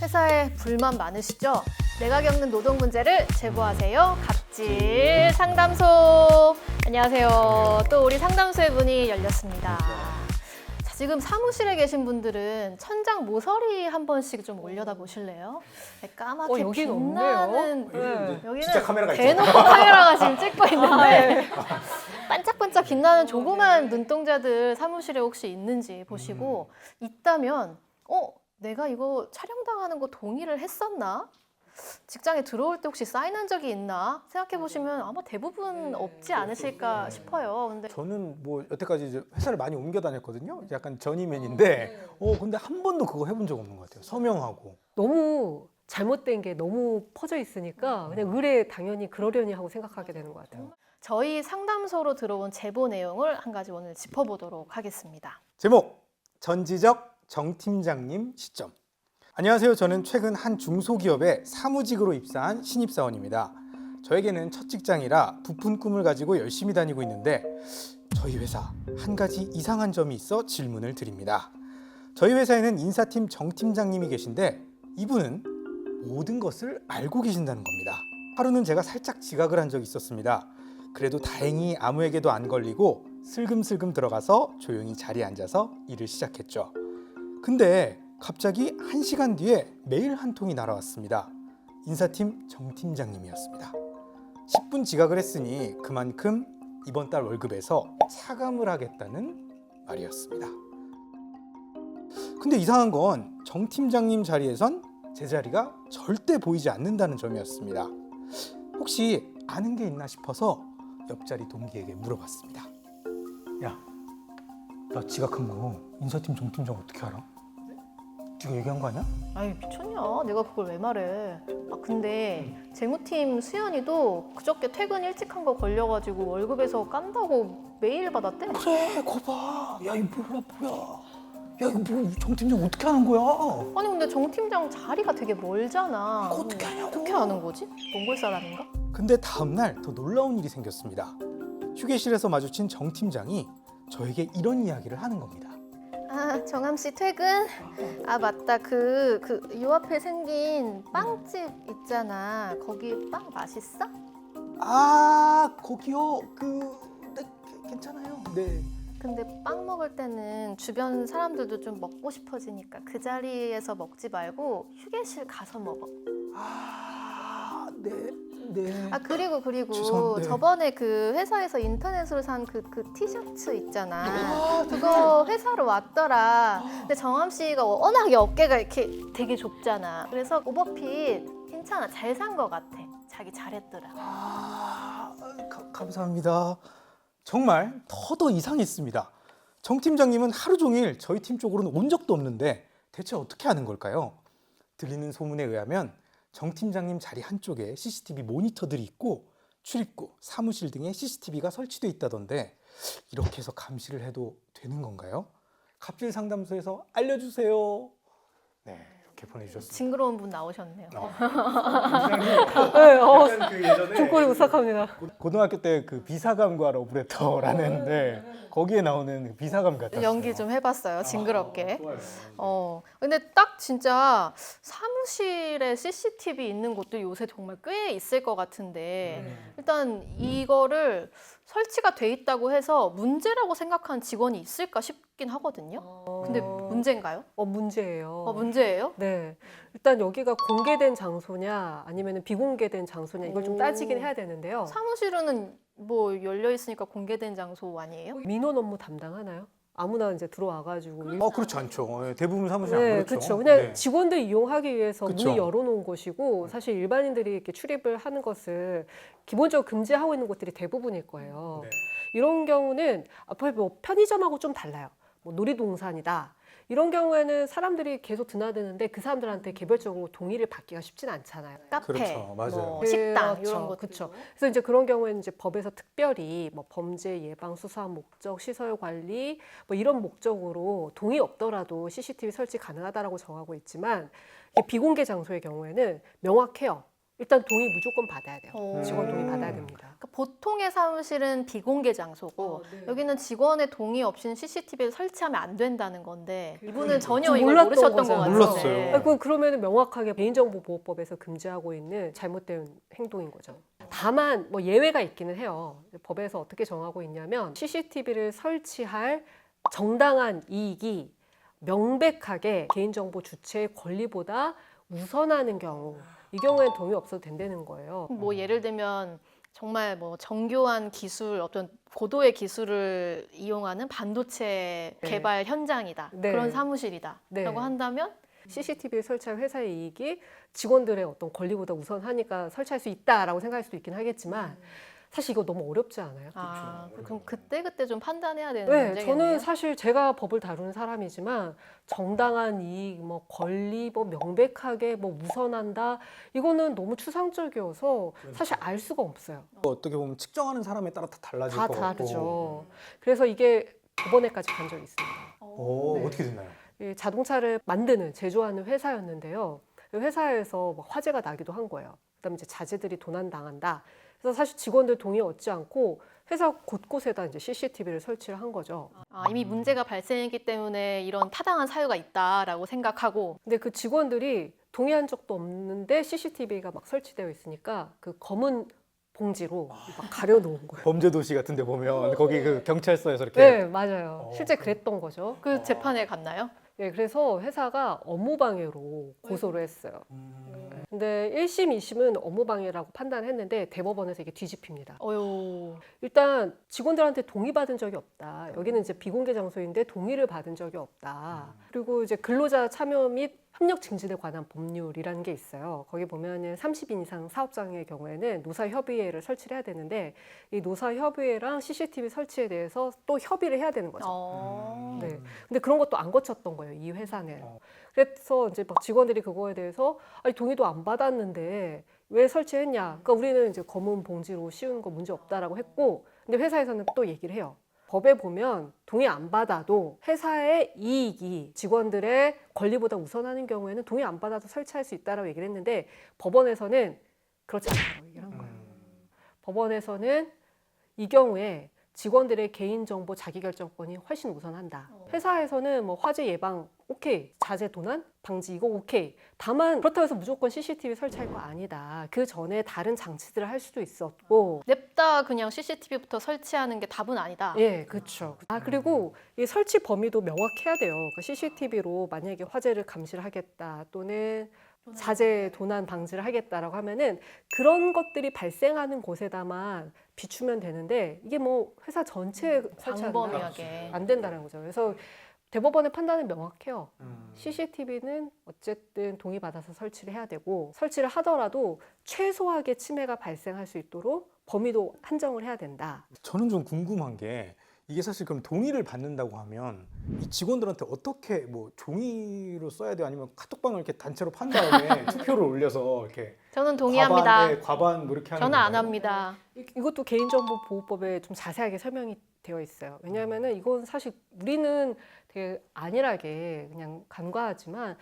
회사에 불만 많으시죠? 내가 겪는 노동 문제를 제보하세요. 갑질 상담소. 안녕하세요. 또 우리 상담소의 문이 열렸습니다. 자, 지금 사무실에 계신 분들은 천장 모서리 한 번씩 좀 올려다 보실래요? 네, 까맣게 여긴 빛나는 없네요. 여기는 진짜 카메라가 대놓고 있잖아요. 카메라가 지금 찍고 있는데 반짝반짝 빛나는 조그만 눈동자들 사무실에 혹시 있는지 보시고 있다면 내가 이거 촬영당하는 거 동의를 했었나? 직장에 들어올 때 혹시 사인한 적이 있나? 생각해 보시면 아마 대부분 없지 않으실까 싶어요. 근데 저는 뭐 여태까지 이제 회사를 많이 옮겨 다녔거든요. 약간 전이맨인데, 근데 한 번도 그거 해본 적 없는 것 같아요. 서명하고. 너무 잘못된 게 너무 퍼져 있으니까 그냥 의뢰 당연히 그러려니 하고 생각하게 되는 것 같아요. 저희 상담소로 들어온 제보 내용을 한 가지 오늘 짚어보도록 하겠습니다. 제목, 전지적 정 팀장님 시점. 안녕하세요. 저는 최근 한 중소기업에 사무직으로 입사한 신입사원입니다. 저에게는 첫 직장이라 부푼 꿈을 가지고 열심히 다니고 있는데 저희 회사 한 가지 이상한 점이 있어 질문을 드립니다. 저희 회사에는 인사팀 정 팀장님이 계신데 이분은 모든 것을 알고 계신다는 겁니다. 하루는 제가 살짝 지각을 한 적이 있었습니다. 그래도 다행히 아무에게도 안 걸리고 슬금슬금 들어가서 조용히 자리에 앉아서 일을 시작했죠. 근데 갑자기 1시간 뒤에 메일 한 통이 날아왔습니다. 인사팀 정 팀장님이었습니다. 10분 지각을 했으니 그만큼 이번 달 월급에서 차감을 하겠다는 말이었습니다. 근데 이상한 건 정 팀장님 자리에선 제 자리가 절대 보이지 않는다는 점이었습니다. 혹시 아는 게 있나 싶어서 옆자리 동기에게 물어봤습니다. 야, 나 지각한 거 인사팀 정 팀장 어떻게 알아? 네가 얘기한 거 아니야? 아이 미쳤냐? 내가 그걸 왜 말해? 근데 재무팀 수연이도 그저께 퇴근 일찍 한 거 걸려가지고 월급에서 깐다고 메일 받았대. 그래, 거봐. 야, 이거 뭐야. 야, 이거 뭐 정 팀장 어떻게 하는 거야? 아니 근데 정 팀장 자리가 되게 멀잖아. 이거 어떻게 하냐고. 어떻게 아는 거지? 몽골 사람인가? 근데 다음날 더 놀라운 일이 생겼습니다. 휴게실에서 마주친 정 팀장이 저에게 이런 이야기를 하는 겁니다. 정함 씨 퇴근? 맞다. 그 요 앞에 생긴 빵집 있잖아. 거기 빵 맛있어? 거기요. 네, 괜찮아요. 네. 근데 빵 먹을 때는 주변 사람들도 좀 먹고 싶어지니까 그 자리에서 먹지 말고 휴게실 가서 먹어. 네. 그리고 죄송한데. 저번에 그 회사에서 인터넷으로 산 그 티셔츠 있잖아. 그거 회사로 왔더라. 근데 정함 씨가 워낙에 어깨가 이렇게 되게 좁잖아. 그래서 오버핏 괜찮아. 잘 산 거 같아. 자기 잘했더라. 감사합니다. 정말 더 이상했습니다. 정 팀장님은 하루 종일 저희 팀 쪽으로는 온 적도 없는데 대체 어떻게 하는 걸까요? 들리는 소문에 의하면 정 팀장님 자리 한쪽에 CCTV 모니터들이 있고 출입구, 사무실 등에 CCTV가 설치돼 있다던데 이렇게 해서 감시를 해도 되는 건가요? 갑질 상담소에서 알려주세요. 네, 이렇게 보내주셨습니다. 징그러운 분 나오셨네요. 그 예전에 조건이 우싹합니다. 고등학교 때 그 비사감과 러브레터라는 거기에 나오는 비사감 같았어요. 연기 좀 해봤어요. 징그럽게. 좋아요. 근데 딱 진짜 사무실에 CCTV 있는 곳도 요새 정말 꽤 있을 것 같은데 일단 이거를 설치가 돼 있다고 해서 문제라고 생각하는 직원이 있을까 싶긴 하거든요. 근데 문제인가요? 문제예요. 문제예요? 네. 일단 여기가 공개된 장소냐 아니면 비공개된 장소냐 이걸 좀 따지긴 해야 되는데요. 사무실은 뭐 열려 있으니까 공개된 장소 아니에요? 민원 업무 담당하나요? 아무나 이제 들어와가지고 그렇지 않죠. 대부분 사무실 안 네, 그렇죠. 그렇죠. 그냥 네. 직원들 이용하기 위해서 그쵸. 문을 열어놓은 곳이고 사실 일반인들이 이렇게 출입을 하는 것을 기본적으로 금지하고 있는 곳들이 대부분일 거예요. 네. 이런 경우는 앞에 뭐 편의점하고 좀 달라요. 뭐 놀이동산이다. 이런 경우에는 사람들이 계속 드나드는데 그 사람들한테 개별적으로 동의를 받기가 쉽진 않잖아요. 카페, 그렇죠. 맞아요. 뭐 식당 그렇죠. 이런 것. 그렇죠. 그래서 이제 그런 경우에는 이제 법에서 특별히 뭐 범죄 예방 수사 목적, 시설 관리 뭐 이런 목적으로 동의 없더라도 CCTV 설치 가능하다라고 정하고 있지만 비공개 장소의 경우에는 명확해요. 일단 동의 무조건 받아야 돼요. 오. 직원 동의 받아야 됩니다. 그러니까 보통의 사무실은 비공개 장소고 여기는 직원의 동의 없이는 CCTV를 설치하면 안 된다는 건데 이분은 전혀 이걸 몰랐던 모르셨던 것 거잖아요. 같은데. 몰랐어요. 그러면 명확하게 개인정보보호법에서 금지하고 있는 잘못된 행동인 거죠. 다만 뭐 예외가 있기는 해요. 법에서 어떻게 정하고 있냐면 CCTV를 설치할 정당한 이익이 명백하게 개인정보 주체의 권리보다 우선하는 경우, 이 경우엔 동의 없어도 된다는 거예요. 뭐 예를 들면 정말 뭐 정교한 기술, 어떤 고도의 기술을 이용하는 반도체 네. 개발 현장이다. 네. 그런 사무실이다. 네. 라고 한다면 CCTV를 설치할 회사의 이익이 직원들의 어떤 권리보다 우선하니까 설치할 수 있다라고 생각할 수도 있긴 하겠지만 사실 이거 너무 어렵지 않아요? 그럼 그때 좀 판단해야 되는 네, 문제겠네요. 저는 사실 제가 법을 다루는 사람이지만 정당한 이익, 뭐 권리, 뭐 명백하게 뭐 우선한다 이거는 너무 추상적이어서 사실 알 수가 없어요. 어떻게 보면 측정하는 사람에 따라 다 달라질 다 것 같고. 다르죠. 그래서 이게 법원에까지 간 적이 있습니다. 오, 네. 어떻게 됐나요? 이 자동차를 만드는 제조하는 회사였는데요. 그 회사에서 막 화재가 나기도 한 거예요. 그다음에 이제 자재들이 도난당한다. 그래서 사실 직원들 동의 얻지 않고 회사 곳곳에다 이제 CCTV를 설치를 한 거죠. 이미 문제가 발생했기 때문에 이런 타당한 사유가 있다라고 생각하고 근데 그 직원들이 동의한 적도 없는데 CCTV가 막 설치되어 있으니까 그 검은 봉지로 막 가려놓은 거예요. 범죄 도시 같은데 보면 거기 그 경찰서에서 이렇게 네, 맞아요. 실제 그랬던 거죠. 그 재판에 갔나요? 네, 그래서 회사가 업무방해로 고소를 했어요. 근데 1심, 2심은 업무방해라고 판단했는데 대법원에서 이게 뒤집힙니다. 어유. 일단 직원들한테 동의받은 적이 없다. 여기는 이제 비공개 장소인데 동의를 받은 적이 없다. 그리고 이제 근로자 참여 및 협력 증진에 관한 법률이라는 게 있어요. 거기 보면은 30인 이상 사업장의 경우에는 노사협의회를 설치를 해야 되는데 이 노사협의회랑 CCTV 설치에 대해서 또 협의를 해야 되는 거죠. 네. 근데 그런 것도 안 거쳤던 거예요, 이 회사는. 그래서 이제 막 직원들이 그거에 대해서 아니 동의도 안 받았는데 왜 설치했냐? 그러니까 우리는 이제 검은 봉지로 씌우는 거 문제 없다라고 했고, 근데 회사에서는 또 얘기를 해요. 법에 보면 동의 안 받아도 회사의 이익이 직원들의 권리보다 우선하는 경우에는 동의 안 받아도 설치할 수 있다라고 얘기를 했는데 법원에서는 그렇지 않다고 얘기를 한 거예요. 법원에서는 이 경우에 직원들의 개인정보 자기결정권이 훨씬 우선한다. 회사에서는 뭐 화재 예방 오케이, 자재 도난 방지 이거 오케이. 다만 그렇다고 해서 무조건 CCTV 설치할 거 아니다. 그 전에 다른 장치들을 할 수도 있었고. 냅다 그냥 CCTV부터 설치하는 게 답은 아니다. 예, 그렇죠. 그리고 이 설치 범위도 명확해야 돼요. 그러니까 CCTV로 만약에 화재를 감시를 하겠다 또는 자재 도난 방지를 하겠다라고 하면은 그런 것들이 발생하는 곳에다만 비추면 되는데 이게 뭐 회사 전체에 설치한다 광범위하게. 안 된다는 거죠. 그래서 대법원의 판단은 명확해요. CCTV는 어쨌든 동의받아서 설치를 해야 되고 설치를 하더라도 최소하게 침해가 발생할 수 있도록 범위도 한정을 해야 된다. 저는 좀 궁금한 게 이게 사실 그럼 동의를 받는다고 하면 이 직원들한테 어떻게 뭐 종이로 써야 돼요? 아니면 카톡방을 이렇게 단체로 판 다음에 투표를 올려서 이렇게 저는 동의합니다. 과반 뭐 이렇게 하는 저는 안 건가요? 합니다. 이것도 개인정보보호법에 좀 자세하게 설명이 되어 있어요. 왜냐하면은 이건 사실 우리는 되게 안일하게 그냥 간과하지만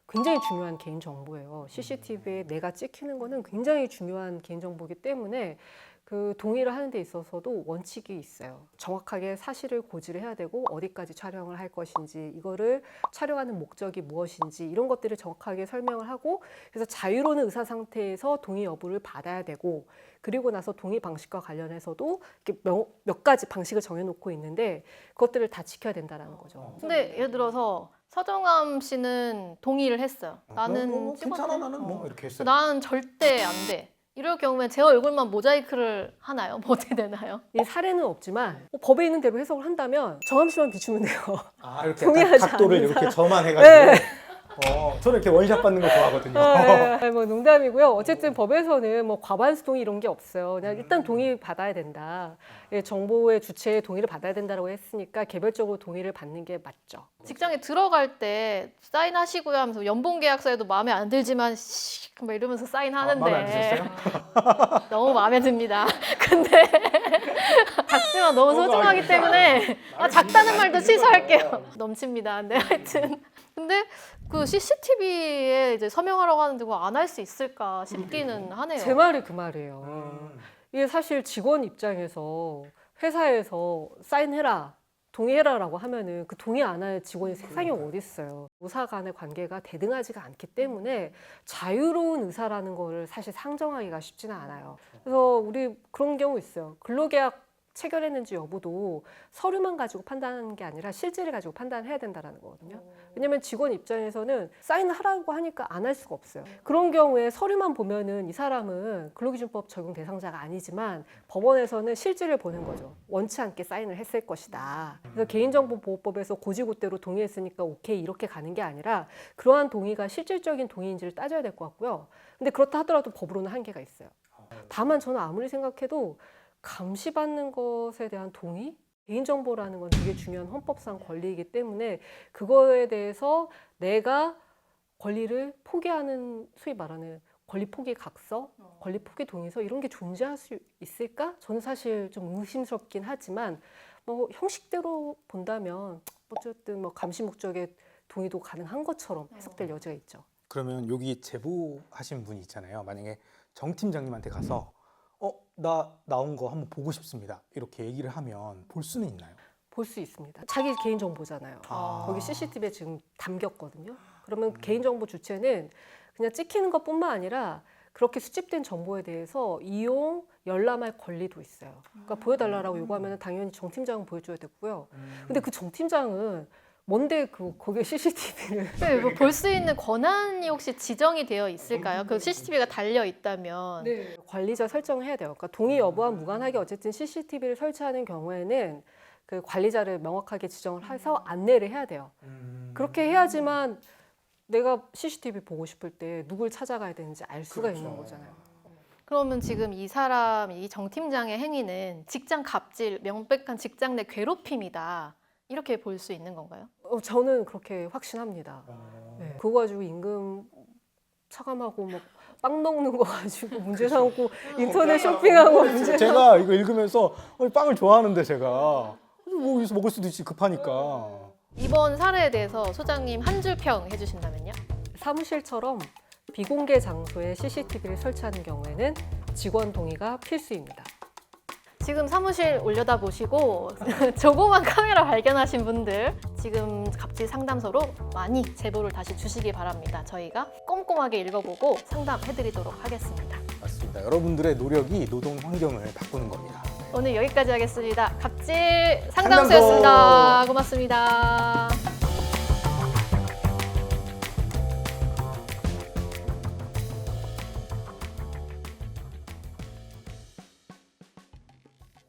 굉장히 중요한 개인정보예요. CCTV에 내가 찍히는 거는 굉장히 중요한 개인정보이기 때문에 그 동의를 하는 데 있어서도 원칙이 있어요. 정확하게 사실을 고지를 해야 되고 어디까지 촬영을 할 것인지 이거를 촬영하는 목적이 무엇인지 이런 것들을 정확하게 설명을 하고 그래서 자유로운 의사 상태에서 동의 여부를 받아야 되고 그리고 나서 동의 방식과 관련해서도 이렇게 몇 가지 방식을 정해놓고 있는데 그것들을 다 지켜야 된다는 거죠. 근데 예를 들어서 서정함 씨는 동의를 했어요. 나는 괜찮아 나는 뭐 이렇게 했어요. 나는 절대 안 돼. 이럴 경우에 제 얼굴만 모자이크를 하나요? 뭐 어떻게 되나요? 이 사례는 없지만 법에 있는 대로 해석을 한다면 정함 씨만 비추면 돼요. 이렇게 동의하지 약간 각도를 않는 이렇게 사람. 저만 해가지고 네. 저는 이렇게 원샷 받는 거 좋아하거든요. 네, 뭐 농담이고요. 어쨌든 법에서는 뭐 과반수 동의 이런 게 없어요. 그냥 일단 동의 받아야 된다. 예, 정보의 주체의 동의를 받아야 된다고 했으니까 개별적으로 동의를 받는 게 맞죠. 직장에 들어갈 때 사인하시고요 하면서 연봉계약서에도 마음에 안 들지만 막 이러면서 사인하는데 마음에 안 드셨어요? 너무 마음에 듭니다. 근데 작지만 너무 소중하기 때문에 작다는 말도 취소할게요. 넘칩니다. 근데 하여튼 근데 그 CCTV에 이제 서명하라고 하는데 그거 안 할 수 있을까 싶기는 하네요. 제 말이 그 말이에요. 이게 사실 직원 입장에서 회사에서 사인해라, 동의해라라고 하면은 그 동의 안 할 직원이 세상에 어디 있어요. 의사 간의 관계가 대등하지가 않기 때문에 자유로운 의사라는 거를 사실 상정하기가 쉽지는 않아요. 그래서 우리 그런 경우 있어요. 근로계약 체결했는지 여부도 서류만 가지고 판단하는 게 아니라 실제를 가지고 판단해야 된다는 거거든요. 왜냐하면 직원 입장에서는 사인하라고 하니까 안 할 수가 없어요. 그런 경우에 서류만 보면은 이 사람은 근로기준법 적용 대상자가 아니지만 법원에서는 실질을 보는 거죠. 원치 않게 사인을 했을 것이다. 그래서 개인정보보호법에서 고지고대로 동의했으니까 오케이 이렇게 가는 게 아니라 그러한 동의가 실질적인 동의인지를 따져야 될 것 같고요. 근데 그렇다 하더라도 법으로는 한계가 있어요. 다만 저는 아무리 생각해도 감시받는 것에 대한 동의? 개인정보라는 건 되게 중요한 헌법상 권리이기 때문에 그거에 대해서 내가 권리를 포기하는, 소위 말하는 권리 포기 각서, 권리 포기 동의서 이런 게 존재할 수 있을까? 저는 사실 좀 의심스럽긴 하지만 뭐 형식대로 본다면 어쨌든 뭐 감시 목적의 동의도 가능한 것처럼 해석될 여지가 있죠. 그러면 여기 제보하신 분이 있잖아요. 만약에 정 팀장님한테 가서 나 나온 거 한번 보고 싶습니다. 이렇게 얘기를 하면 볼 수는 있나요? 볼 수 있습니다. 자기 개인정보잖아요. 거기 CCTV에 지금 담겼거든요. 그러면 개인정보 주체는 그냥 찍히는 것뿐만 아니라 그렇게 수집된 정보에 대해서 이용, 열람할 권리도 있어요. 그러니까 보여달라고 요구하면 당연히 정 팀장은 보여줘야 되고요. 근데 그 정 팀장은 뭔데 거기에 CCTV를 네, 뭐 볼 수 있는 권한이 혹시 지정이 되어 있을까요? 그 CCTV가 달려 있다면. 관리자 설정을 해야 돼요. 그러니까 동의 여부와 무관하게 어쨌든 CCTV를 설치하는 경우에는 그 관리자를 명확하게 지정을 해서 안내를 해야 돼요. 그렇게 해야지만 내가 CCTV 보고 싶을 때 누굴 찾아가야 되는지 알 수가 있는 거잖아요. 그러면 지금 이 사람, 이 정 팀장의 행위는 직장 갑질, 명백한 직장 내 괴롭힘이다. 이렇게 볼 수 있는 건가요? 저는 그렇게 확신합니다. 네. 그거 가지고 임금 차감하고 뭐 빵 먹는 거 가지고 문제 삼고 인터넷 쇼핑하고 문제 삼고 제가 이거 읽으면서 빵을 좋아하는데 제가 뭐 여기서 먹을 수도 있지 급하니까. 이번 사례에 대해서 소장님 한 줄 평 해주신다면요? 사무실처럼 비공개 장소에 CCTV를 설치하는 경우에는 직원 동의가 필수입니다. 지금 사무실 올려다 보시고 조그만 카메라 발견하신 분들 지금 갑질 상담소로 많이 제보를 다시 주시기 바랍니다. 저희가 꼼꼼하게 읽어보고 상담해드리도록 하겠습니다. 맞습니다. 여러분들의 노력이 노동 환경을 바꾸는 겁니다. 오늘 여기까지 하겠습니다. 갑질 상담소였습니다. 고맙습니다.